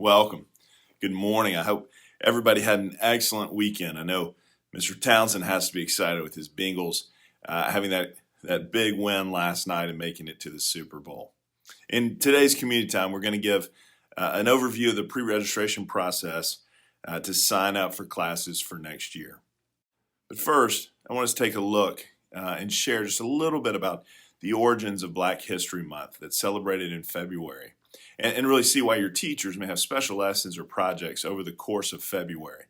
Welcome. Good morning. I hope everybody had an excellent weekend. I know Mr. Townsend has to be excited with his Bengals having that big win last night and making it to the Super Bowl. In today's community time, we're going to give an overview of the pre-registration process to sign up for classes for next year. But first, I want us to take a look and share just a little bit about the origins of Black History Month that's celebrated in February, and really see why your teachers may have special lessons or projects over the course of February.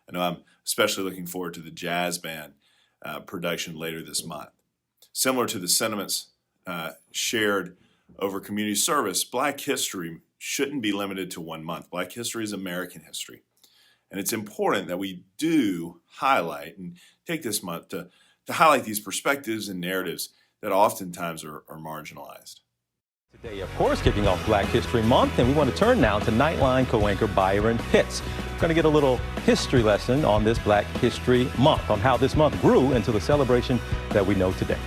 I know I'm especially looking forward to the jazz band production later this month. Similar to the sentiments shared over community service, Black history shouldn't be limited to 1 month. Black history is American history. And it's important that we do highlight and take this month to highlight these perspectives and narratives that oftentimes are marginalized. Today, of course, kicking off Black History Month, and we want to turn now to Nightline co-anchor Byron Pitts. We're going to get a little history lesson on this Black History Month, on how this month grew into the celebration that we know today.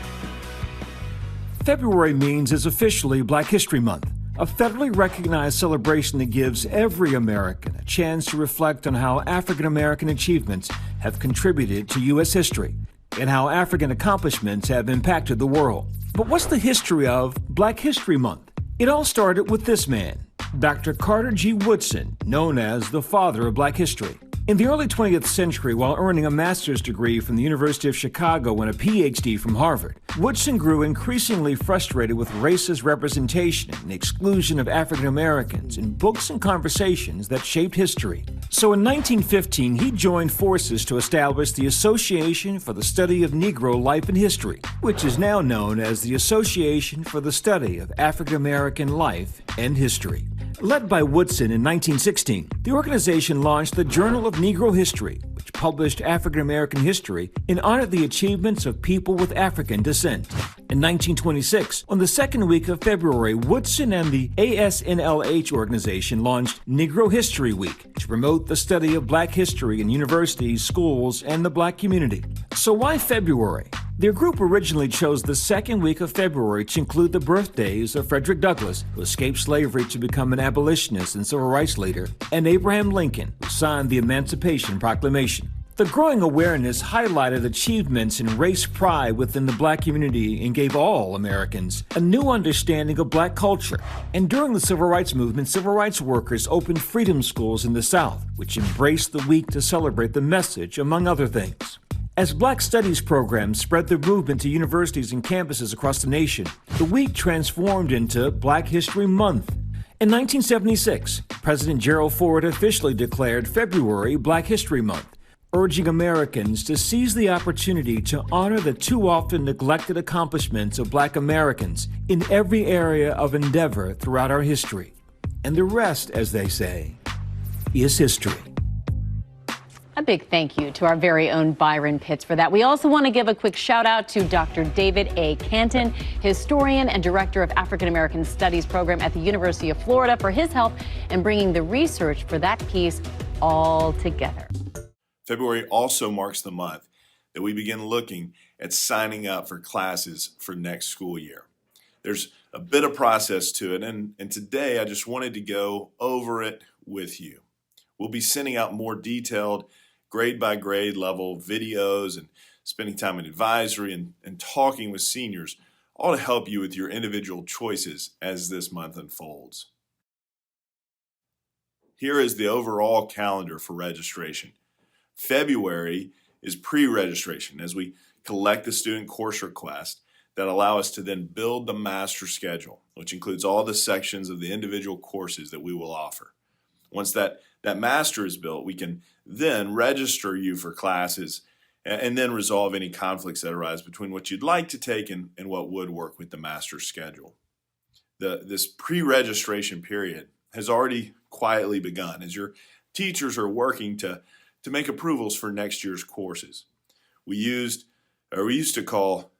February means it's officially Black History Month, a federally recognized celebration that gives every American a chance to reflect on how African American achievements have contributed to U.S. history and how African accomplishments have impacted the world. But what's the history of Black History Month? It all started with this man, Dr. Carter G. Woodson, known as the father of Black history. In the early 20th century, while earning a master's degree from the University of Chicago and a PhD from Harvard, Woodson grew increasingly frustrated with racist representation and exclusion of African Americans in books and conversations that shaped history. So in 1915, he joined forces to establish the Association for the Study of Negro Life and History, which is now known as the Association for the Study of African American Life and History. Led by Woodson in 1916, the organization launched the Journal of Negro History, which published African American history and honored the achievements of people with African descent. In 1926, on the second week of February, Woodson and the ASNLH organization launched Negro History Week to promote the study of Black history in universities, schools, and the Black community. So why February? Their group originally chose the second week of February to include the birthdays of Frederick Douglass, who escaped slavery to become an abolitionist and civil rights leader, and Abraham Lincoln, who signed the Emancipation Proclamation. The growing awareness highlighted achievements in race pride within the Black community and gave all Americans a new understanding of Black culture. And during the Civil Rights Movement, civil rights workers opened freedom schools in the South, which embraced the week to celebrate the message, among other things. As Black Studies programs spread their movement to universities and campuses across the nation, the week transformed into Black History Month. In 1976, President Gerald Ford officially declared February Black History Month, urging Americans to seize the opportunity to honor the too often neglected accomplishments of Black Americans in every area of endeavor throughout our history. And the rest, as they say, is history. A big thank you to our very own Byron Pitts for that. We also want to give a quick shout out to Dr. David A. Canton, historian and director of African American Studies program at the University of Florida, for his help in bringing the research for that piece all together. February also marks the month that we begin looking at signing up for classes for next school year. There's a bit of process to it, and today I just wanted to go over it with you. We'll be sending out more detailed grade by grade level videos and spending time in advisory and talking with seniors, all to help you with your individual choices as this month unfolds. Here is the overall calendar for registration. February is pre-registration as we collect the student course requests that allow us to then build the master schedule, which includes all the sections of the individual courses that we will offer. Once that master is built, we can then register you for classes and then resolve any conflicts that arise between what you'd like to take and what would work with the master schedule. This pre-registration period has already quietly begun as your teachers are working to make approvals for next year's courses. We used to call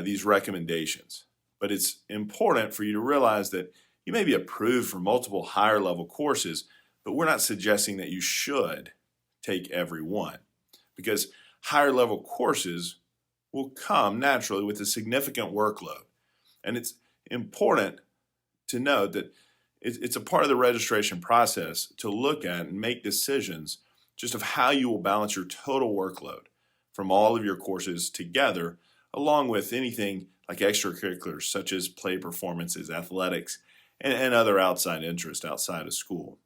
these recommendations, but it's important for you to realize that you may be approved for multiple higher level courses, but we're not suggesting that you should take every one, because higher level courses will come naturally with a significant workload. And it's important to note that It's a part of the registration process to look at and make decisions just of how you will balance your total workload from all of your courses together, along with anything like extracurriculars such as play performances, athletics, and other outside interests outside of school.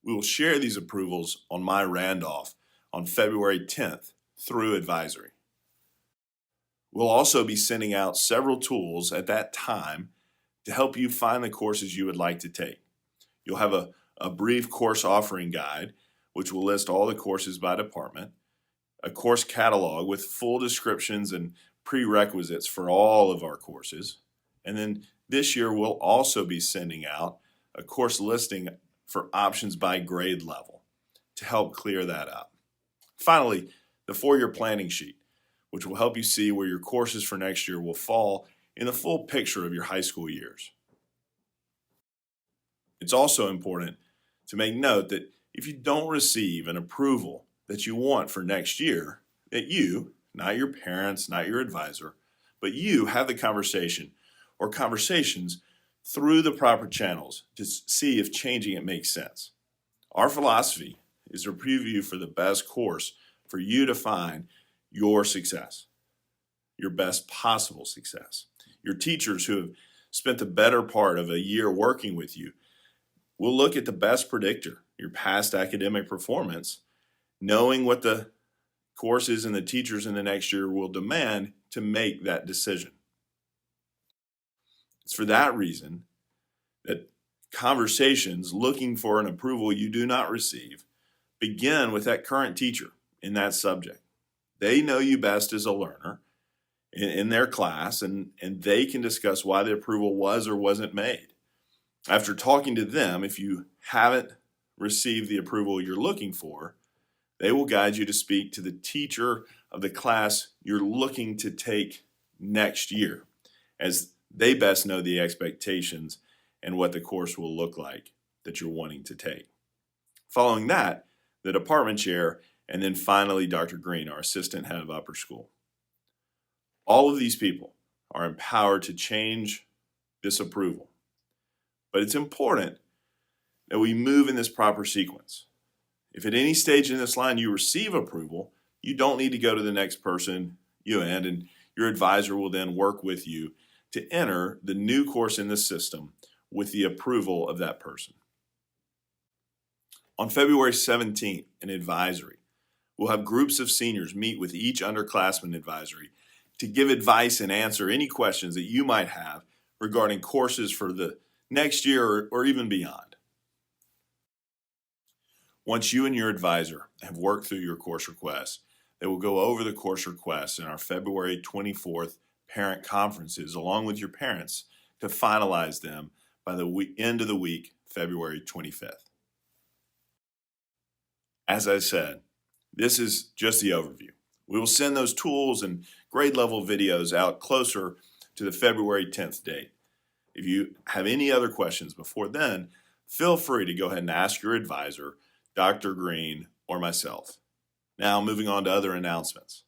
We will share these approvals on My Randolph on February 10th through advisory. We'll also be sending out several tools at that time to help you find the courses you would like to take. You'll have a brief course offering guide, which will list all the courses by department, a course catalog with full descriptions and prerequisites for all of our courses, and then this year we'll also be sending out a course listing for options by grade level to help clear that up. Finally, the 4-year planning sheet, which will help you see where your courses for next year will fall in the full picture of your high school years. It's also important to make note that if you don't receive an approval that you want for next year, that you, not your parents, not your advisor, but you have the conversation or conversations through the proper channels to see if changing it makes sense. Our philosophy is to preview for the best course for you to find your success, your best possible success. Your teachers who have spent the better part of a year working with you will look at the best predictor, your past academic performance, knowing what the courses and the teachers in the next year will demand to make that decision. It's for that reason that conversations looking for an approval you do not receive begin with that current teacher in that subject. They know you best as a learner in their class, and they can discuss why the approval was or wasn't made. After talking to them, if you haven't received the approval you're looking for, they will guide you to speak to the teacher of the class you're looking to take next year, as they best know the expectations and what the course will look like that you're wanting to take. Following that, the department chair, and then finally Dr. Green, our assistant head of upper school. All of these people are empowered to change this approval. But it's important that we move in this proper sequence. If at any stage in this line you receive approval, you don't need to go to the next person and your advisor will then work with you to enter the new course in the system with the approval of that person. On February 17th, in advisory, we'll have groups of seniors meet with each underclassman advisory to give advice and answer any questions that you might have regarding courses for the next year or even beyond. Once you and your advisor have worked through your course requests, they will go over the course requests in our February 24th parent conferences along with your parents to finalize them by the end of the week, February 25th. As I said, this is just the overview. We will send those tools and grade level videos out closer to the February 10th date. If you have any other questions before then, feel free to go ahead and ask your advisor, Dr. Green, or myself. Now, moving on to other announcements.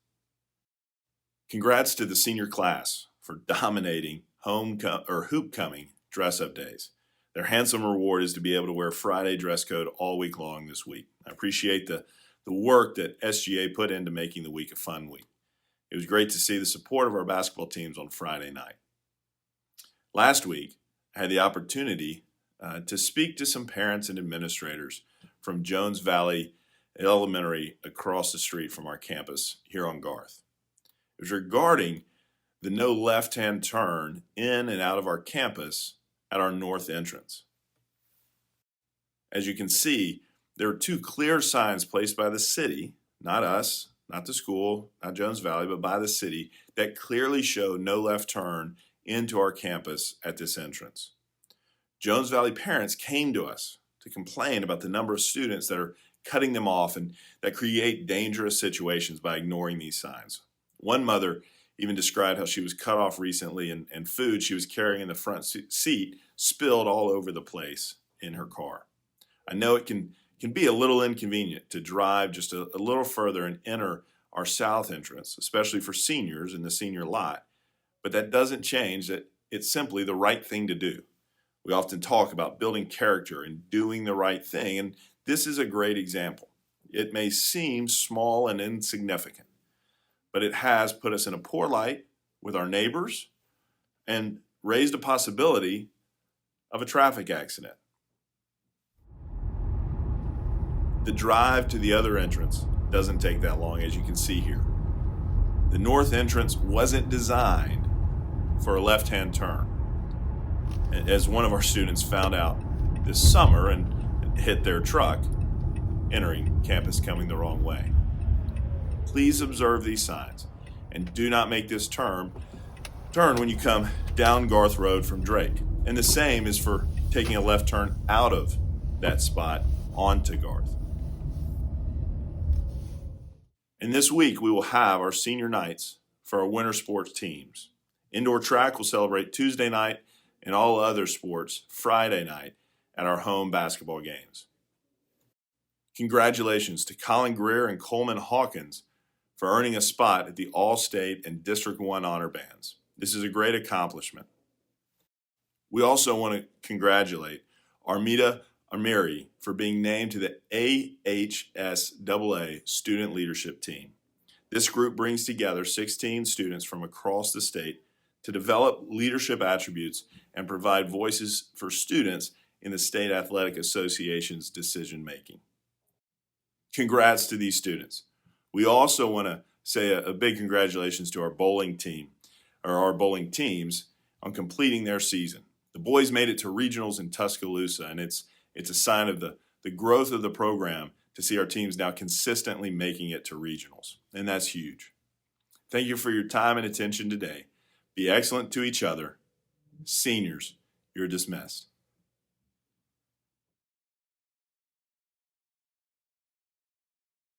Congrats to the senior class for dominating hoopcoming dress-up days. Their handsome reward is to be able to wear Friday dress code all week long this week. I appreciate the work that SGA put into making the week a fun week. It was great to see the support of our basketball teams on Friday night. Last week, I had the opportunity to speak to some parents and administrators from Jones Valley Elementary across the street from our campus here on Garth. It was regarding the no left-hand turn in and out of our campus at our north entrance. As you can see, there are 2 clear signs placed by the city, not us, not the school, not Jones Valley, but by the city, that clearly show no left turn into our campus at this entrance. Jones Valley parents came to us to complain about the number of students that are cutting them off and that create dangerous situations by ignoring these signs. One mother even described how she was cut off recently and food she was carrying in the front seat spilled all over the place in her car. I know it can be a little inconvenient to drive just a little further and enter our south entrance, especially for seniors in the senior lot, but that doesn't change that it's simply the right thing to do. We often talk about building character and doing the right thing, and this is a great example. It may seem small and insignificant, but it has put us in a poor light with our neighbors and raised a possibility of a traffic accident. The drive to the other entrance doesn't take that long, as you can see here. The north entrance wasn't designed for a left-hand turn, as one of our students found out this summer and hit their truck entering campus coming the wrong way. Please observe these signs and do not make this turn when you come down Garth Road from Drake. And the same is for taking a left turn out of that spot onto Garth. And this week we will have our senior nights for our winter sports teams. Indoor track will celebrate Tuesday night and all other sports Friday night at our home basketball games. Congratulations to Colin Greer and Coleman Hawkins for earning a spot at the All-State and District 1 honor bands. This is a great accomplishment. We also want to congratulate Armida Amiri for being named to the AHSAA Student Leadership Team. This group brings together 16 students from across the state to develop leadership attributes and provide voices for students in the State Athletic Association's decision making. Congrats to these students. We also want to say a big congratulations to our bowling team, or our bowling teams, on completing their season. The boys made it to regionals in Tuscaloosa, and it's a sign of the growth of the program to see our teams now consistently making it to regionals, and that's huge. Thank you for your time and attention today. Be excellent to each other. Seniors, you're dismissed.